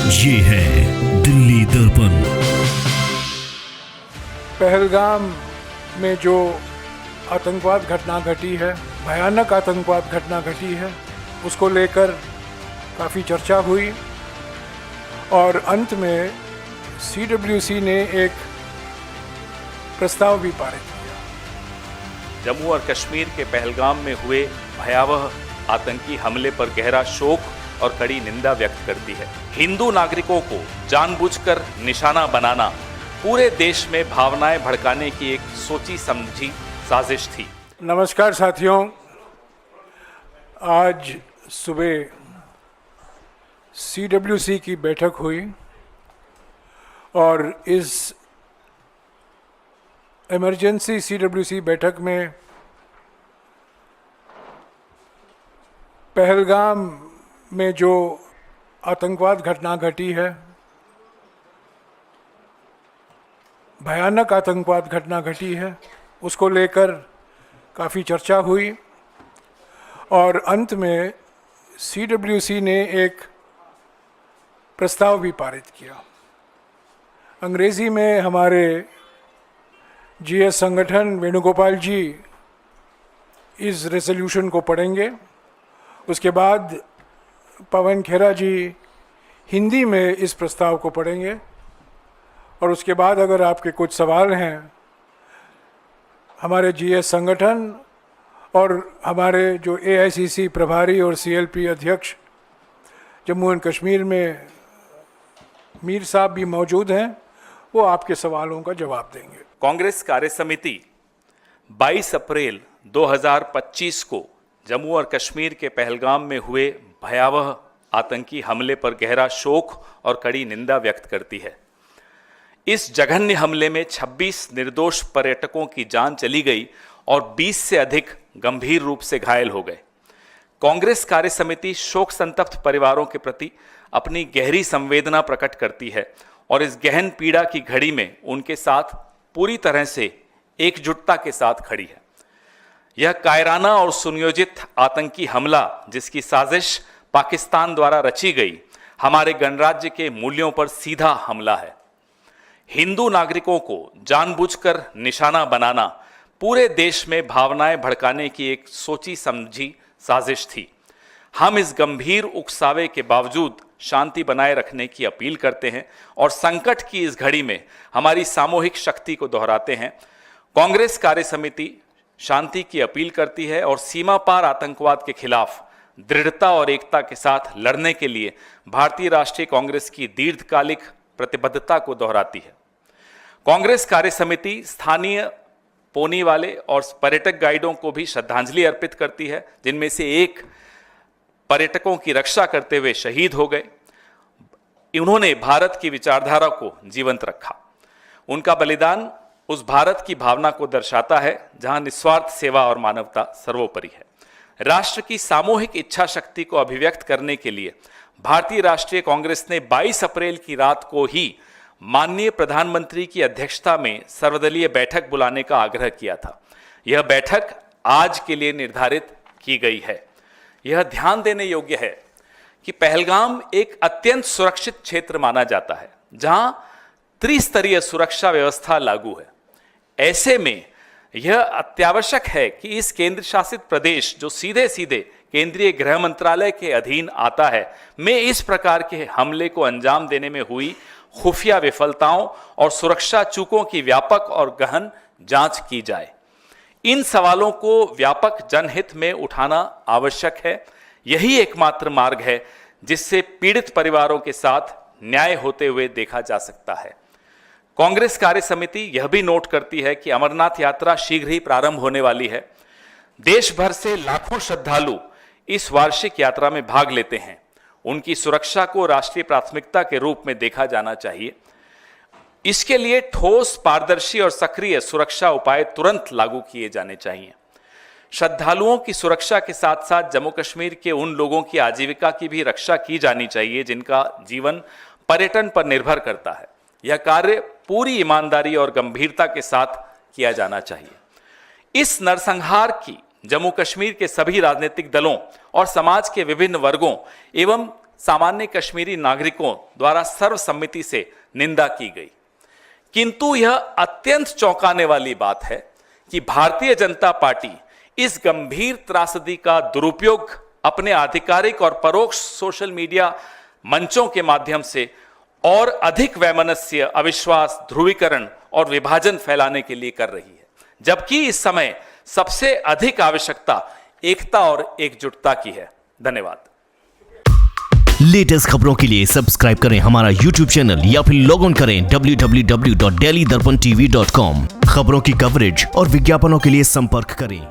ये है दिल्ली दर्पण। पहलगाम में जो आतंकवाद घटना घटी है, भयानक आतंकवाद घटना घटी है, उसको लेकर काफ़ी चर्चा हुई और अंत में CWC ने एक प्रस्ताव भी पारित किया। जम्मू और कश्मीर के पहलगाम में हुए भयावह आतंकी हमले पर गहरा शोक और कड़ी निंदा व्यक्त करती है। हिंदू नागरिकों को जानबूझकर निशाना बनाना पूरे देश में भावनाएं भड़काने की एक सोची समझी साजिश थी। नमस्कार साथियों, आज सुबह CWC की बैठक हुई और इस इमरजेंसी CWC बैठक में पहलगाम में जो आतंकवाद घटना घटी है, भयानक आतंकवाद घटना घटी है, उसको लेकर काफ़ी चर्चा हुई और अंत में CWC ने एक प्रस्ताव भी पारित किया। अंग्रेज़ी में हमारे GS संगठन वेणुगोपाल जी इस रेजोल्यूशन को पढ़ेंगे, उसके बाद पवन खेरा जी हिंदी में इस प्रस्ताव को पढ़ेंगे और उसके बाद अगर आपके कुछ सवाल हैं, हमारे GS संगठन और हमारे जो AICC प्रभारी और CLP अध्यक्ष जम्मू एंड कश्मीर में मीर साहब भी मौजूद हैं, वो आपके सवालों का जवाब देंगे। कांग्रेस कार्य समिति 22 अप्रैल 2025 को जम्मू और कश्मीर के पहलगाम में हुए भयावह आतंकी हमले पर गहरा शोक और कड़ी निंदा व्यक्त करती है। इस जघन्य हमले में 26 निर्दोष पर्यटकों की जान चली गई और 20 से अधिक गंभीर रूप से घायल हो गए। कांग्रेस कार्य समिति शोक संतप्त परिवारों के प्रति अपनी गहरी संवेदना प्रकट करती है और इस गहन पीड़ा की घड़ी में उनके साथ पूरी तरह से एकजुटता के साथ खड़ी है। यह कायराना और सुनियोजित आतंकी हमला, जिसकी साजिश पाकिस्तान द्वारा रची गई, हमारे गणराज्य के मूल्यों पर सीधा हमला है। हिंदू नागरिकों को जानबूझकर निशाना बनाना पूरे देश में भावनाएं भड़काने की एक सोची समझी साजिश थी। हम इस गंभीर उकसावे के बावजूद शांति बनाए रखने की अपील करते हैं और संकट की इस घड़ी में हमारी सामूहिक शक्ति को दोहराते हैं। कांग्रेस कार्य समिति शांति की अपील करती है और सीमा पार आतंकवाद के खिलाफ दृढ़ता और एकता के साथ लड़ने के लिए भारतीय राष्ट्रीय कांग्रेस की दीर्घकालिक प्रतिबद्धता को दोहराती है। कांग्रेस कार्य समिति स्थानीय पोनी वाले और पर्यटक गाइडों को भी श्रद्धांजलि अर्पित करती है, जिनमें से एक पर्यटकों की रक्षा करते हुए शहीद हो गए। उन्होंने भारत की विचारधारा को जीवंत रखा। उनका बलिदान उस भारत की भावना को दर्शाता है जहां निस्वार्थ सेवा और मानवता सर्वोपरि है। राष्ट्र की सामूहिक इच्छा शक्ति को अभिव्यक्त करने के लिए भारतीय राष्ट्रीय कांग्रेस ने 22 अप्रैल की रात को ही माननीय प्रधानमंत्री की अध्यक्षता में सर्वदलीय बैठक बुलाने का आग्रह किया था। यह बैठक आज के लिए निर्धारित की गई है। यह ध्यान देने योग्य है कि पहलगाम एक अत्यंत सुरक्षित क्षेत्र माना जाता है, जहां त्रिस्तरीय सुरक्षा व्यवस्था लागू है। ऐसे में यह अत्यावश्यक है कि इस केंद्र शासित प्रदेश, जो सीधे सीधे केंद्रीय गृह मंत्रालय के अधीन आता है, में इस प्रकार के हमले को अंजाम देने में हुई खुफिया विफलताओं और सुरक्षा चूकों की व्यापक और गहन जांच की जाए। इन सवालों को व्यापक जनहित में उठाना आवश्यक है। यही एकमात्र मार्ग है जिससे पीड़ित परिवारों के साथ न्याय होते हुए देखा जा सकता है। कांग्रेस कार्य समिति यह भी नोट करती है कि अमरनाथ यात्रा शीघ्र ही प्रारंभ होने वाली है। देश भर से लाखों श्रद्धालु इस वार्षिक यात्रा में भाग लेते हैं। उनकी सुरक्षा को राष्ट्रीय प्राथमिकता के रूप में देखा जाना चाहिए। इसके लिए ठोस, पारदर्शी और सक्रिय सुरक्षा उपाय तुरंत लागू किए जाने चाहिए। श्रद्धालुओं की सुरक्षा के साथ साथ जम्मू कश्मीर के उन लोगों की आजीविका की भी रक्षा की जानी चाहिए जिनका जीवन पर्यटन पर निर्भर करता है। यह कार्य पूरी ईमानदारी और गंभीरता के साथ किया जाना चाहिए। इस नरसंहार की जम्मू कश्मीर के सभी राजनीतिक दलों और समाज के विभिन्न वर्गों एवं सामान्य कश्मीरी नागरिकों द्वारा सर्वसम्मति से निंदा की गई। किंतु यह अत्यंत चौंकाने वाली बात है कि भारतीय जनता पार्टी इस गंभीर त्रासदी का दुरुपयोग अपने आधिकारिक और परोक्ष सोशल मीडिया मंचों के माध्यम से और अधिक वैमनस्य, अविश्वास, ध्रुवीकरण और विभाजन फैलाने के लिए कर रही है, जबकि इस समय सबसे अधिक आवश्यकता एकता और एकजुटता की है। धन्यवाद। लेटेस्ट खबरों के लिए सब्सक्राइब करें हमारा YouTube चैनल या फिर लॉग ऑन करें www.delhidarpantv.com। खबरों की कवरेज और विज्ञापनों के लिए संपर्क करें।